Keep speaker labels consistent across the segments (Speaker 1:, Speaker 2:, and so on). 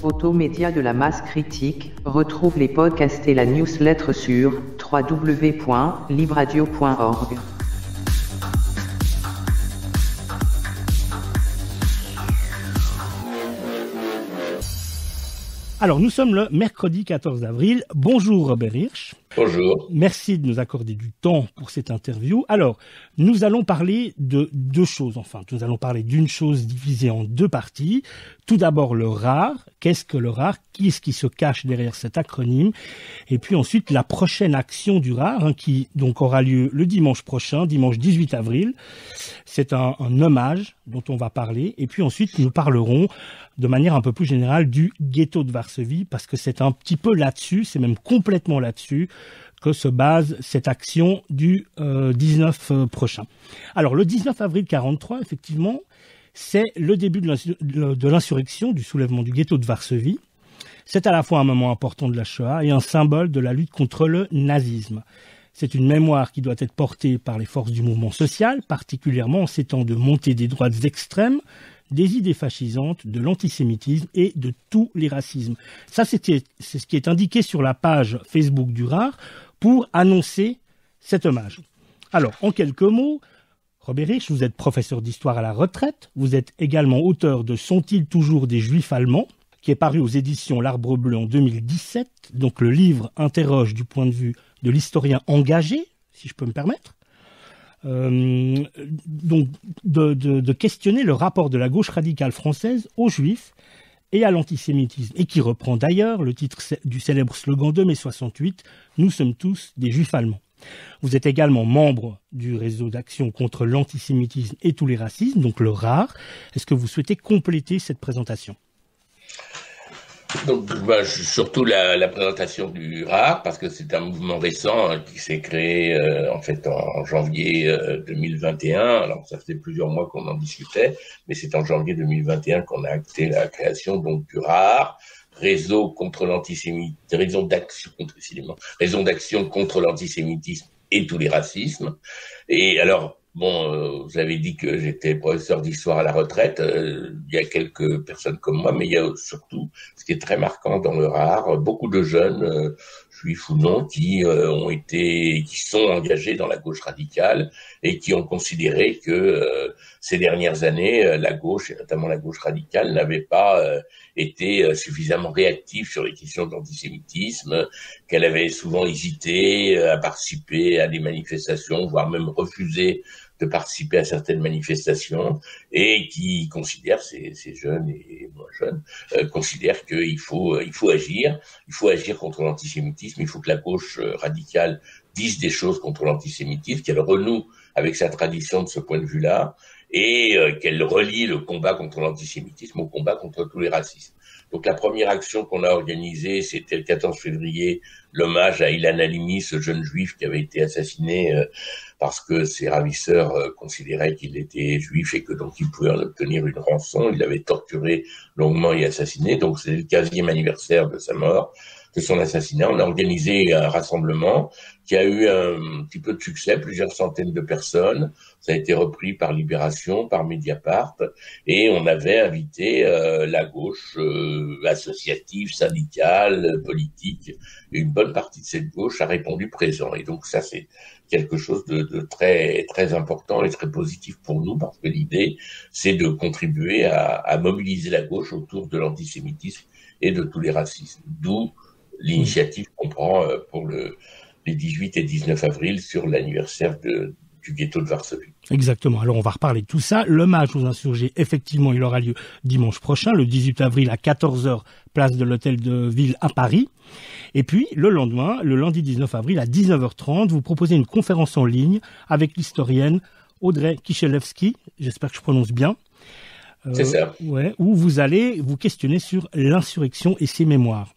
Speaker 1: Automédia de la masse critique, retrouve les podcasts et la newsletter sur www.libradio.org.
Speaker 2: Alors, nous sommes le mercredi 14 avril. Bonjour Robert Hirsch.
Speaker 3: Bonjour.
Speaker 2: Merci de nous accorder du temps pour cette interview. Alors, nous allons parler de deux choses, nous allons parler d'une chose divisée en deux parties. Tout d'abord, le RAR. Qu'est-ce que le RAR? Qui est-ce qui se cache derrière cet acronyme? Et puis ensuite, la prochaine action du RAR, qui donc aura lieu le dimanche prochain, dimanche 18 avril. C'est un hommage dont on va parler. Et puis ensuite, nous parlerons de manière un peu plus générale du ghetto de Varsovie, parce que c'est un petit peu là-dessus, c'est même complètement là-dessus, que se base cette action du 19 prochain. Alors, le 19 avril 43, effectivement, c'est le début de l'insurrection, du soulèvement du ghetto de Varsovie. C'est à la fois un moment important de la Shoah et un symbole de la lutte contre le nazisme. C'est une mémoire qui doit être portée par les forces du mouvement social, particulièrement en ces temps de montée des droites extrêmes, des idées fascisantes, de l'antisémitisme et de tous les racismes. Ça, c'est ce qui est indiqué sur la page Facebook du RAR pour annoncer cet hommage. Alors, en quelques mots, Robert Hirsch, vous êtes professeur d'histoire à la retraite, vous êtes également auteur de Sont-ils toujours des Juifs allemands, qui est paru aux éditions L'Arbre Bleu en 2017. Donc le livre interroge du point de vue de l'historien engagé, si je peux me permettre, donc de questionner le rapport de la gauche radicale française aux Juifs et à l'antisémitisme, et qui reprend d'ailleurs le titre du célèbre slogan de mai 68, « Nous sommes tous des Juifs allemands ». Vous êtes également membre du réseau d'action contre l'antisémitisme et tous les racismes, donc le RAR. Est-ce que vous souhaitez compléter cette présentation ?
Speaker 3: Donc, surtout la présentation du RAR, parce que c'est un mouvement récent qui s'est créé en janvier 2021. Alors, ça faisait plusieurs mois qu'on en discutait, mais c'est en janvier 2021 qu'on a acté la création donc du RAR, réseau d'action contre l'antisémitisme et tous les racismes. Et alors, vous avez dit que j'étais professeur d'histoire à la retraite. Il y a quelques personnes comme moi, mais il y a surtout, ce qui est très marquant dans le RAR, beaucoup de jeunes, juifs ou non, qui sont engagés dans la gauche radicale et qui ont considéré que ces dernières années, la gauche, et notamment la gauche radicale, n'avait pas été suffisamment réactive sur les questions d'antisémitisme, qu'elle avait souvent hésité à participer à des manifestations, voire même refusé de participer à certaines manifestations, et qui considèrent, ces jeunes et moins jeunes, considèrent qu'il faut agir contre l'antisémitisme, il faut que la gauche radicale dise des choses contre l'antisémitisme, qu'elle renoue avec sa tradition de ce point de vue-là, et qu'elle relie le combat contre l'antisémitisme au combat contre tous les racismes. Donc la première action qu'on a organisée, c'était le 14 février, l'hommage à Ilan Halimi, ce jeune juif qui avait été assassiné parce que ses ravisseurs considéraient qu'il était juif et que donc il pouvait en obtenir une rançon. Il l'avait torturé longuement et assassiné. Donc c'est le 15e anniversaire de sa mort, de son assassinat. On a organisé un rassemblement qui a eu un petit peu de succès, plusieurs centaines de personnes. Ça a été repris par Libération, par Mediapart, et on avait invité la gauche associative, syndicale, politique. Et une bonne partie de cette gauche a répondu présent. Et donc ça, c'est quelque chose de très très important et très positif pour nous, parce que l'idée, c'est de contribuer à mobiliser la gauche autour de l'antisémitisme et de tous les racismes. D'où l'initiative qu'on prend pour les 18 et 19 avril sur l'anniversaire du ghetto de Varsovie.
Speaker 2: Exactement. Alors, on va reparler de tout ça. L'hommage aux insurgés, effectivement, il aura lieu dimanche prochain, le 18 avril à 14h, place de l'Hôtel de Ville à Paris. Et puis, le lendemain, le lundi 19 avril à 19h30, vous proposez une conférence en ligne avec l'historienne Audrey Kichelewski. J'espère que je prononce bien.
Speaker 3: C'est ça.
Speaker 2: Ouais, où vous allez vous questionner sur l'insurrection et ses mémoires.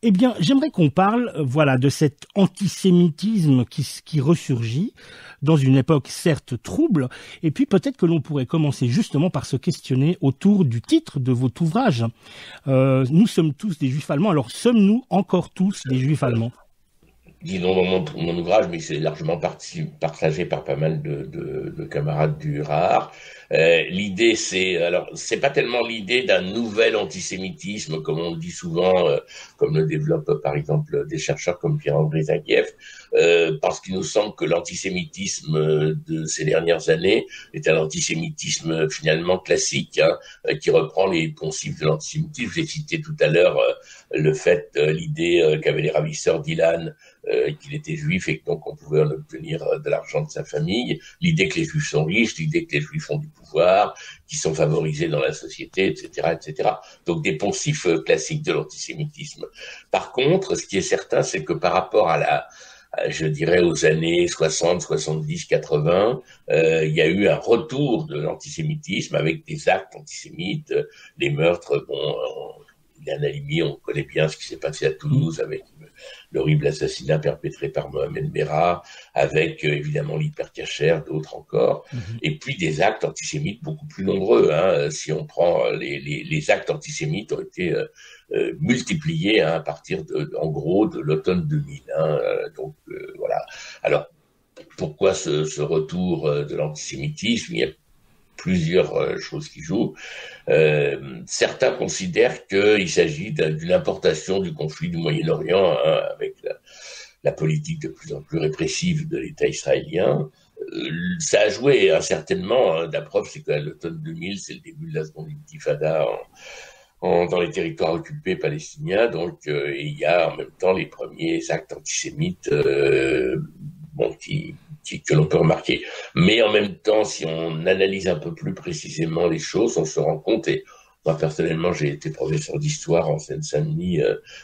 Speaker 2: Eh bien, j'aimerais qu'on parle, de cet antisémitisme qui ressurgit dans une époque certes trouble, et puis peut-être que l'on pourrait commencer justement par se questionner autour du titre de votre ouvrage. Nous sommes tous des Juifs allemands. Alors, sommes-nous encore tous des Juifs allemands ?
Speaker 3: disons dans mon ouvrage, mais c'est largement partagé par pas mal de camarades du RAR. L'idée, c'est pas tellement l'idée d'un nouvel antisémitisme, comme on le dit souvent, comme le développent par exemple des chercheurs comme Pierre-André Zaguieff, parce qu'il nous semble que l'antisémitisme de ces dernières années est un antisémitisme finalement classique, hein, qui reprend les poncifs de l'antisémitisme. J'ai cité tout à l'heure l'idée qu'avaient les ravisseurs d'Ilan, qu'il était juif et que donc on pouvait en obtenir de l'argent de sa famille, l'idée que les juifs sont riches, l'idée que les juifs ont du pouvoir, qu'ils sont favorisés dans la société, etc., etc. Donc des poncifs classiques de l'antisémitisme. Par contre, ce qui est certain, c'est que par rapport je dirais aux années 60, 70, 80, il y a eu un retour de l'antisémitisme avec des actes antisémites, les meurtres, Ilan Halimi, on connaît bien ce qui s'est passé à Toulouse avec l'horrible assassinat perpétré par Mohamed Merah, avec évidemment l'hypercacher, d'autres encore, et puis des actes antisémites beaucoup plus nombreux. Hein. Si on prend les actes antisémites ont été multipliés à partir en gros de l'automne 2000. Hein. Donc voilà. Alors pourquoi ce retour de l'antisémitisme? Il y a plusieurs choses qui jouent. Certains considèrent qu'il s'agit d'une importation du conflit du Moyen-Orient, hein, avec la politique de plus en plus répressive de l'État israélien. Ça a joué, hein, certainement. Hein, la preuve, c'est qu'à l'automne 2000, c'est le début de la seconde intifada dans les territoires occupés palestiniens. Donc, il y a en même temps les premiers actes antisémites que l'on peut remarquer. Mais en même temps, si on analyse un peu plus précisément les choses, on se rend compte, et moi personnellement j'ai été professeur d'histoire en Seine-Saint-Denis,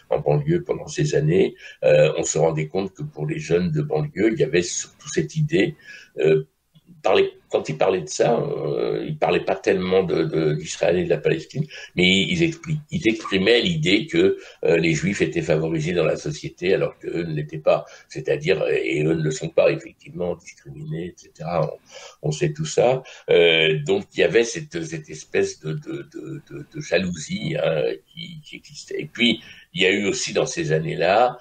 Speaker 3: en banlieue pendant ces années, on se rendait compte que pour les jeunes de banlieue, il y avait surtout cette idée, quand ils parlaient de ça, ils parlaient pas tellement d'Israël et de la Palestine, mais ils exprimaient l'idée que les Juifs étaient favorisés dans la société alors qu'eux ne l'étaient pas. C'est-à-dire, et eux ne le sont pas, effectivement, discriminés, etc. On sait tout ça. Donc il y avait cette espèce de jalousie, hein, qui existait. Et puis il y a eu aussi dans ces années-là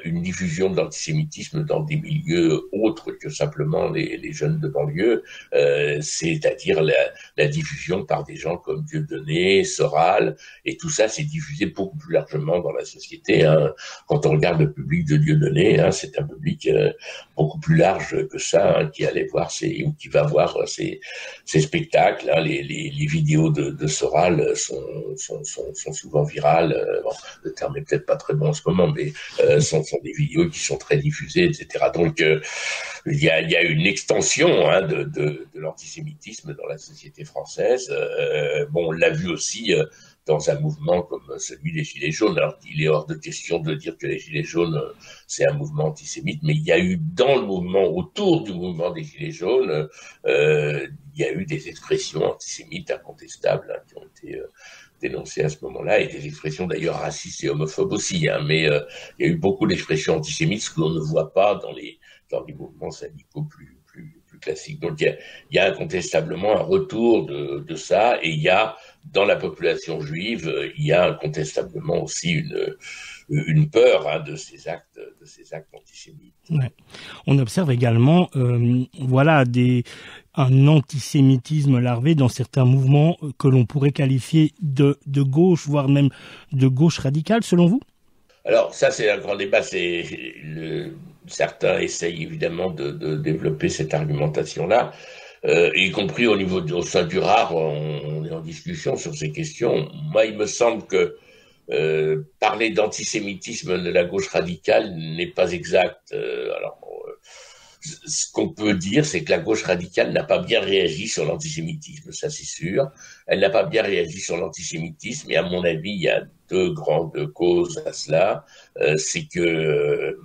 Speaker 3: une diffusion de l'antisémitisme dans des milieux autres que simplement les jeunes de banlieue, c'est-à-dire la diffusion par des gens comme Dieudonné, Soral, et tout ça s'est diffusé beaucoup plus largement dans la société. Hein. Quand on regarde le public de Dieudonné, hein, c'est un public beaucoup plus large que ça, hein, qui allait voir ou qui va voir ces spectacles. Hein. Les vidéos de Soral sont souvent virales. Bon, le terme est peut-être pas très bon en ce moment, mais sont des vidéos qui sont très diffusées, etc. Donc il y a une extension, hein, de l'antisémitisme dans la société française. On l'a vu aussi dans un mouvement comme celui des Gilets jaunes. Alors, il est hors de question de dire que les Gilets jaunes, c'est un mouvement antisémite, mais il y a eu dans le mouvement, autour du mouvement des Gilets jaunes, il y a eu des expressions antisémites incontestables, hein, qui ont été dénoncées à ce moment-là, et des expressions d'ailleurs racistes et homophobes aussi. Hein, mais il y a eu beaucoup d'expressions antisémites, ce que l'on ne voit pas dans les mouvements syndicaux plus classiques. Donc il y a incontestablement un retour de ça, et il y a dans la population juive, il y a incontestablement aussi une peur, hein, de ces actes antisémites.
Speaker 2: Ouais. On observe également un antisémitisme larvé dans certains mouvements que l'on pourrait qualifier de gauche, voire même de gauche radicale, selon vous?
Speaker 3: Alors ça, c'est un grand débat. Certains essayent évidemment de développer cette argumentation-là, y compris au sein du RAR, on est en discussion sur ces questions. Moi, il me semble que parler d'antisémitisme de la gauche radicale n'est pas exact. Ce qu'on peut dire, c'est que la gauche radicale n'a pas bien réagi sur l'antisémitisme, ça c'est sûr. Elle n'a pas bien réagi sur l'antisémitisme, et à mon avis, il y a deux grandes causes à cela. C'est que,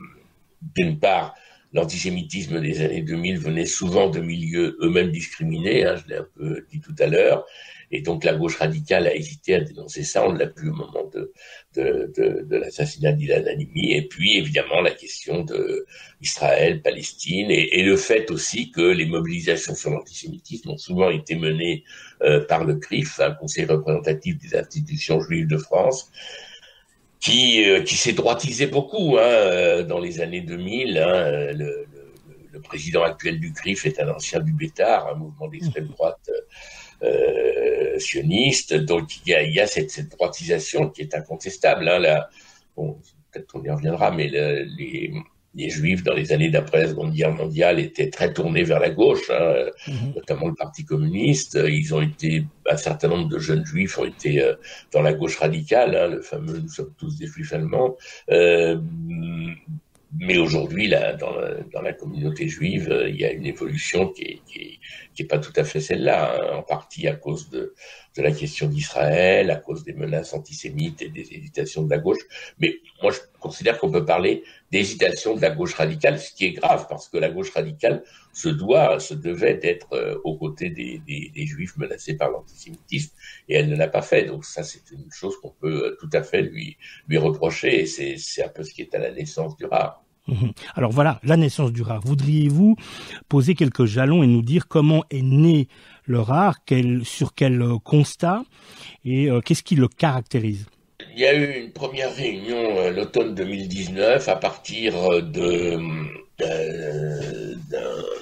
Speaker 3: d'une part, l'antisémitisme des années 2000 venait souvent de milieux eux-mêmes discriminés, hein, je l'ai un peu dit tout à l'heure, et donc la gauche radicale a hésité à dénoncer ça. On l'a vu au moment de l'assassinat d'Ilan Halimi, et puis évidemment la question de Israël, Palestine, et le fait aussi que les mobilisations sur l'antisémitisme ont souvent été menées par le CRIF, un conseil représentatif des institutions juives de France, qui s'est droitisé beaucoup dans les années 2000. Le président actuel du CRIF est un ancien du Bétar, un mouvement d'extrême droite sioniste. Donc il y a cette droitisation qui est incontestable. Bon, peut-être qu'on y reviendra, mais les Juifs, dans les années d'après la Seconde Guerre mondiale, étaient très tournés vers la gauche, notamment le Parti communiste. Un certain nombre de jeunes Juifs ont été dans la gauche radicale, le fameux « Nous sommes tous des Juifs allemands ». Mais aujourd'hui, dans la communauté juive, il y a une évolution qui est pas tout à fait celle-là, en partie à cause de la question d'Israël, à cause des menaces antisémites et des hésitations de la gauche. Mais moi, je considère qu'on peut parler d'hésitation de la gauche radicale, ce qui est grave, parce que la gauche radicale se devait d'être aux côtés des Juifs menacés par l'antisémitisme, et elle ne l'a pas fait. Donc ça, c'est une chose qu'on peut tout à fait lui reprocher, et c'est un peu ce qui est à la naissance du RAR.
Speaker 2: Alors voilà, la naissance du RAR. Voudriez-vous poser quelques jalons et nous dire comment est né le RAR, sur quel constat, et qu'est-ce qui le caractérise?
Speaker 3: Il y a eu une première réunion l'automne 2019 à partir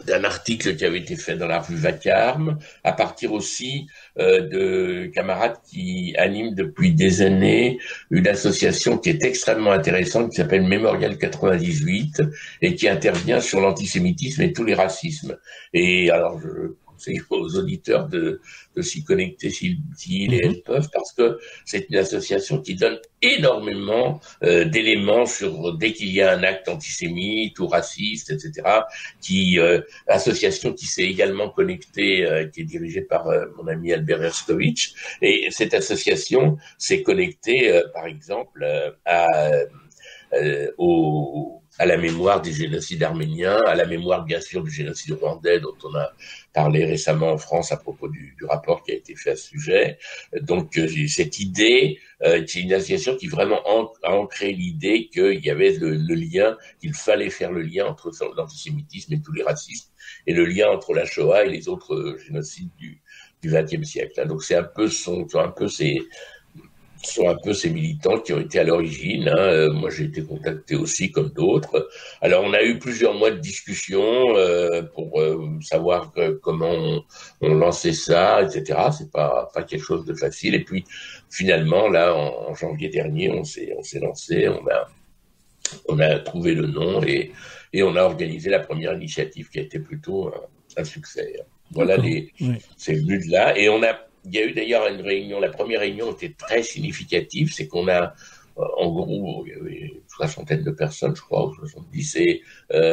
Speaker 3: d'un article qui avait été fait dans la revue Vacarme, à partir aussi de camarades qui animent depuis des années une association qui est extrêmement intéressante, qui s'appelle Mémorial 98, et qui intervient sur l'antisémitisme et tous les racismes. Et alors, je conseille aux auditeurs de s'y connecter s'ils et elles peuvent, parce que c'est une association qui donne énormément d'éléments sur dès qu'il y a un acte antisémite ou raciste, etc. Association qui s'est également connectée, qui est dirigée par mon ami Albert Herskovitch, et cette association s'est connectée, par exemple, à la mémoire des génocides arméniens, à la mémoire bien sûr du génocide rwandais dont on a parlé récemment en France à propos du rapport qui a été fait à ce sujet. Donc cette idée, c'est une association qui vraiment a ancré l'idée qu'il y avait le lien, qu'il fallait faire le lien entre l'antisémitisme et tous les racismes, et le lien entre la Shoah et les autres génocides du XXe siècle. Donc c'est un peu sont un peu ces militants qui ont été à l'origine. Moi, j'ai été contacté aussi, comme d'autres. Alors, on a eu plusieurs mois de discussion pour savoir comment on lançait ça, etc. C'est pas quelque chose de facile. Et puis, finalement, là, en janvier dernier, on s'est lancé. On a trouvé le nom et on a organisé la première initiative qui a été plutôt un succès. Voilà, c'est venu de là. Et il y a eu d'ailleurs une réunion, la première réunion était très significative, c'est qu'on a, en gros, il y avait une soixantaine de personnes, je crois, ou 70, et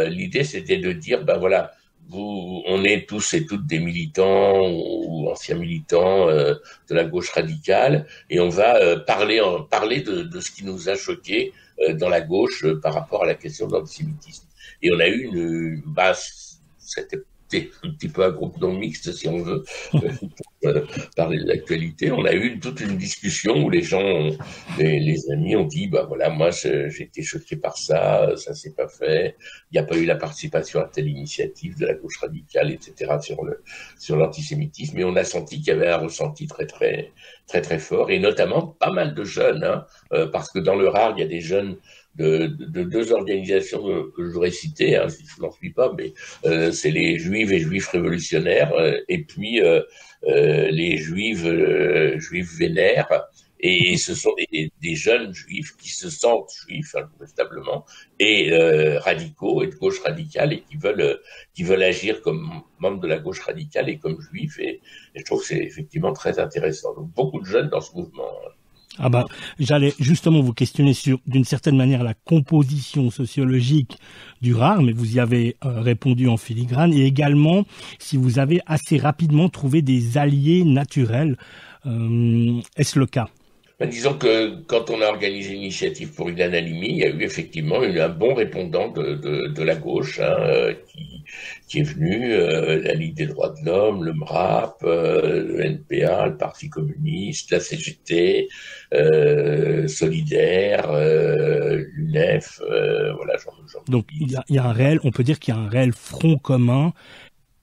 Speaker 3: l'idée c'était de dire, ben voilà, on est tous et toutes des militants ou anciens militants de la gauche radicale, et on va parler de ce qui nous a choqués dans la gauche par rapport à la question de l'antisémitisme. Et on a eu c'était un petit peu un groupe non mixte, si on veut, pour parler de l'actualité. On a eu toute une discussion où les amis ont dit, bah voilà, moi j'ai été choqué par ça s'est pas fait, il n'y a pas eu la participation à telle initiative de la gauche radicale, etc. sur l'antisémitisme, mais on a senti qu'il y avait un ressenti très très très très fort, et notamment pas mal de jeunes, parce que dans le RAR, il y a des jeunes de deux organisations que je voudrais citer, je n'en suis pas, mais c'est les Juifs et Juifs révolutionnaires, et puis les Juifs vénères, et ce sont des jeunes Juifs qui se sentent Juifs incontestablement, et radicaux et de gauche radicale, et qui veulent agir comme membres de la gauche radicale et comme Juifs, et je trouve que c'est effectivement très intéressant. Donc beaucoup de jeunes dans ce mouvement.
Speaker 2: Ah ben, j'allais justement vous questionner sur, d'une certaine manière, la composition sociologique du RAR, mais vous y avez répondu en filigrane, et également si vous avez assez rapidement trouvé des alliés naturels. Est-ce le cas?
Speaker 3: Disons que quand on a organisé l'initiative pour Ilan Halimi, il y a eu effectivement un bon répondant de la gauche qui est venu, la Ligue des droits de l'homme, le MRAP, le NPA, le Parti communiste, la CGT, Solidaire, l'UNEF, voilà.
Speaker 2: Donc il y a un réel, on peut dire qu'il y a un réel front commun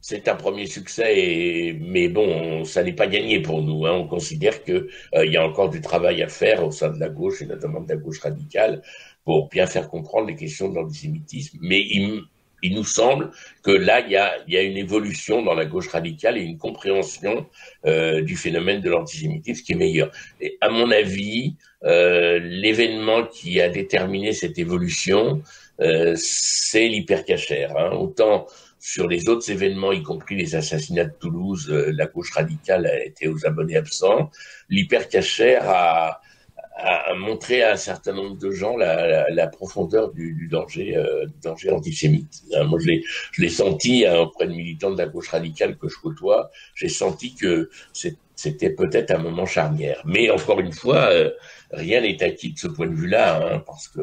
Speaker 3: c'est un premier succès, mais bon, ça n'est pas gagné pour nous, hein. On considère que il y a encore du travail à faire au sein de la gauche, et notamment de la gauche radicale, pour bien faire comprendre les questions de l'antisémitisme. Mais il nous semble que là, il y a une évolution dans la gauche radicale et une compréhension du phénomène de l'antisémitisme qui est meilleure. Et à mon avis, l'événement qui a déterminé cette évolution, c'est l'hypercachère, hein. Autant sur les autres événements, y compris les assassinats de Toulouse, la gauche radicale a été aux abonnés absents. L'hypercachère a montré à un certain nombre de gens la profondeur du danger antisémite. Moi, je l'ai senti, hein, auprès de militants de la gauche radicale que je côtoie. J'ai senti que c'était peut-être un moment charnière. Mais encore une fois, rien n'est acquis de ce point de vue-là, hein, parce que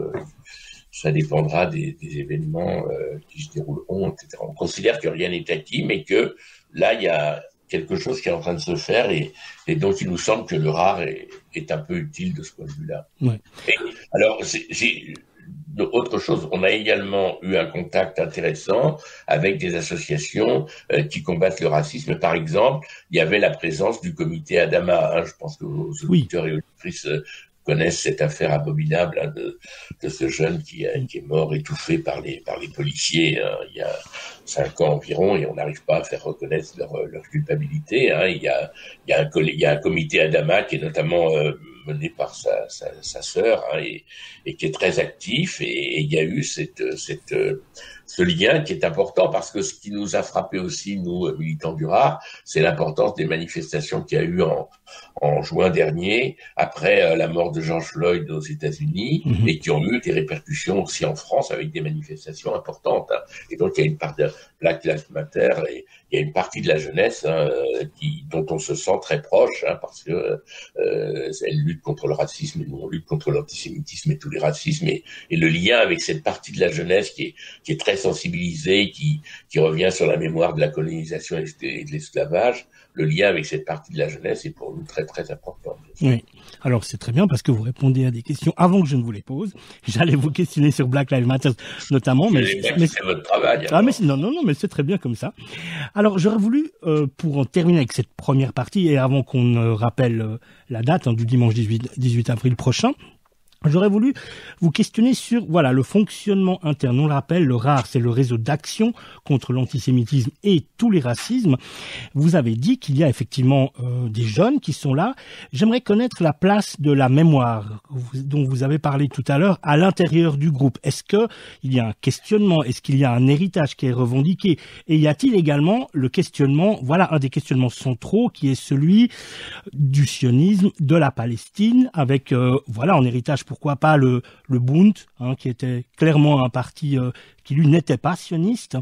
Speaker 3: ça dépendra des événements qui se dérouleront, etc. On considère que rien n'est acquis, mais que là, il y a quelque chose qui est en train de se faire et donc il nous semble que le rare est un peu utile de ce point de vue-là.
Speaker 2: Ouais.
Speaker 3: Alors, j'ai autre chose, on a également eu un contact intéressant avec des associations qui combattent le racisme. Par exemple, il y avait la présence du comité Adama, hein, je pense que vos auditeurs et auditrices connaissent cette affaire abominable, hein, de ce jeune qui est mort étouffé par les policiers, hein, il y a 5 ans environ, et on n'arrive pas à faire reconnaître leur culpabilité, hein. Il y a un comité Adama qui est notamment mené par sa sœur, hein, et qui est très actif, et il y a eu ce lien qui est important, parce que ce qui nous a frappé aussi, nous, militants du rare, c'est l'importance des manifestations qu'il y a eu en juin dernier, après la mort de George Floyd aux États-Unis, et qui ont eu des répercussions aussi en France avec des manifestations importantes, hein. Et donc il y a une part de Black Lives Matter, et il y a une partie de la jeunesse, hein, dont on se sent très proche, hein, parce que elle lutte contre le racisme, et nous on lutte contre l'antisémitisme et tous les racismes, et le lien avec cette partie de la jeunesse qui est très sensibilisée, qui revient sur la mémoire de la colonisation et de l'esclavage. Le lien avec cette partie de la jeunesse est pour nous très très important.
Speaker 2: Oui. Alors c'est très bien parce que vous répondez à des questions avant que je ne vous les pose. J'allais vous questionner sur Black Lives Matter notamment, mais
Speaker 3: c'est votre travail.
Speaker 2: Ah mais non, mais c'est très bien comme ça. Alors j'aurais voulu, pour en terminer avec cette première partie et avant qu'on rappelle la date, hein, du dimanche 18 avril prochain, j'aurais voulu vous questionner sur le fonctionnement interne. On le rappelle, le RAR, c'est le réseau d'action contre l'antisémitisme et tous les racismes. Vous avez dit qu'il y a effectivement des jeunes qui sont là. J'aimerais connaître la place de la mémoire dont vous avez parlé tout à l'heure à l'intérieur du groupe. Est-ce que il y a un questionnement? Est-ce qu'il y a un héritage qui est revendiqué? Et y a-t-il également le questionnement, un des questionnements centraux qui est celui du sionisme, de la Palestine, avec en héritage, pourquoi pas le Bund, hein, qui était clairement un parti qui lui n'était pas sioniste,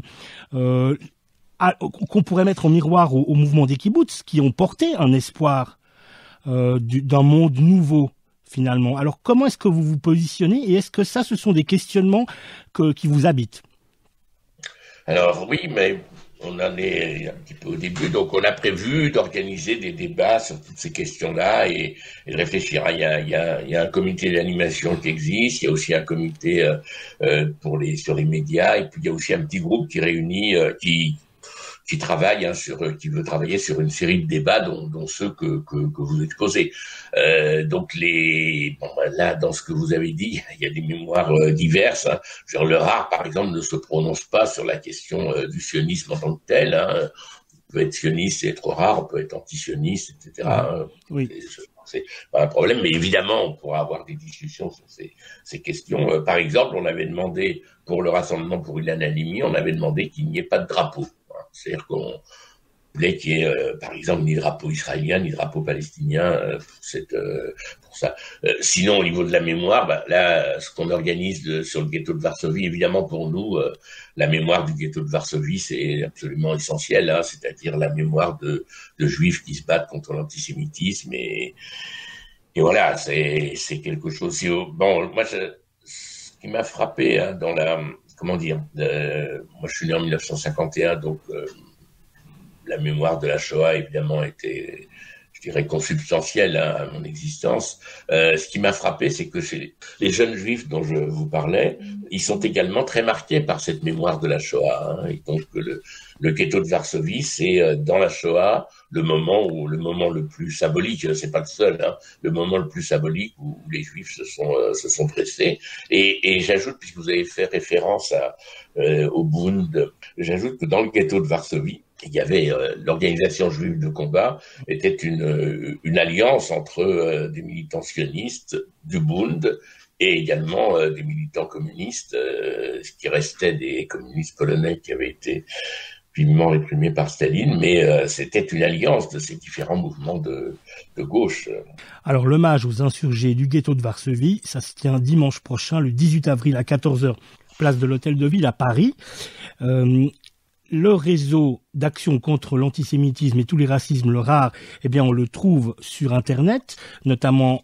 Speaker 2: qu'on pourrait mettre en miroir au mouvement des kibboutz, qui ont porté un espoir d'un monde nouveau finalement. Alors comment est-ce que vous vous positionnez et est-ce que ce sont des questionnements qui vous habitent?
Speaker 3: Alors oui, mais on en est un petit peu au début, donc on a prévu d'organiser des débats sur toutes ces questions-là et de réfléchir. Il y a un comité d'animation qui existe, il y a aussi un comité sur les médias, et puis il y a aussi un petit groupe qui réunit, qui travaille, hein, qui veut travailler sur une série de débats, dont ceux que vous exposez. Donc là, dans ce que vous avez dit, il y a des mémoires diverses, hein. Genre le RAR, par exemple, ne se prononce pas sur la question du sionisme en tant que tel, hein. On peut être sioniste et être rare, on peut être anti-sioniste, etc.
Speaker 2: Oui.
Speaker 3: C'est pas un problème, mais évidemment, on pourra avoir des discussions sur ces questions. Par exemple, on avait demandé, pour le Rassemblement pour Ilan Halimi, on avait demandé qu'il n'y ait pas de drapeau. C'est-à-dire qu'on voulait qu'il n'y ait, par exemple, ni drapeau israélien, ni drapeau palestinien pour ça. Sinon, au niveau de la mémoire, là, ce qu'on organise sur le ghetto de Varsovie, évidemment, pour nous, la mémoire du ghetto de Varsovie, c'est absolument essentiel, hein, c'est-à-dire la mémoire de juifs qui se battent contre l'antisémitisme. Et voilà, c'est quelque chose. Bon, moi, ce qui m'a frappé, hein, dans comment dire, moi je suis né en 1951, donc la mémoire de la Shoah évidemment était je dirais, consubstantielle à mon existence. Ce qui m'a frappé, c'est que chez les jeunes juifs dont je vous parlais, ils sont également très marqués par cette mémoire de la Shoah. Et donc le ghetto de Varsovie, c'est dans la Shoah le moment le plus symbolique, c'est pas le seul, le moment le plus symbolique où les Juifs se sont pressés. Et j'ajoute, puisque vous avez fait référence au Bund, j'ajoute que dans le ghetto de Varsovie, il y avait l'organisation juive de combat était une alliance entre des militants sionistes du Bund et également des militants communistes, ce qui restait des communistes polonais qui avaient été vivement réprimés par Staline, mais c'était une alliance de ces différents mouvements de gauche.
Speaker 2: Alors l'hommage aux insurgés du ghetto de Varsovie, ça se tient dimanche prochain, le 18 avril à 14h, place de l'Hôtel de Ville à Paris. Le réseau d'action contre l'antisémitisme et tous les racismes, le RAR, eh bien, on le trouve sur Internet, notamment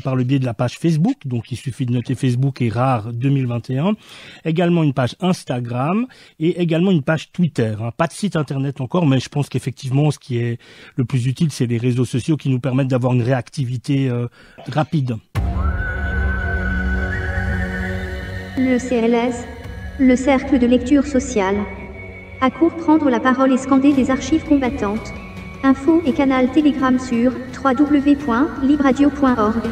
Speaker 2: par le biais de la page Facebook. Donc, il suffit de noter Facebook et RAR 2021. Également une page Instagram et également une page Twitter. Pas de site Internet encore, mais je pense qu'effectivement, ce qui est le plus utile, c'est les réseaux sociaux qui nous permettent d'avoir une réactivité rapide.
Speaker 4: Le CLS, le cercle de lecture sociale. À court prendre la parole et scander des archives combattantes. Info et canal Telegram sur www.libradio.org.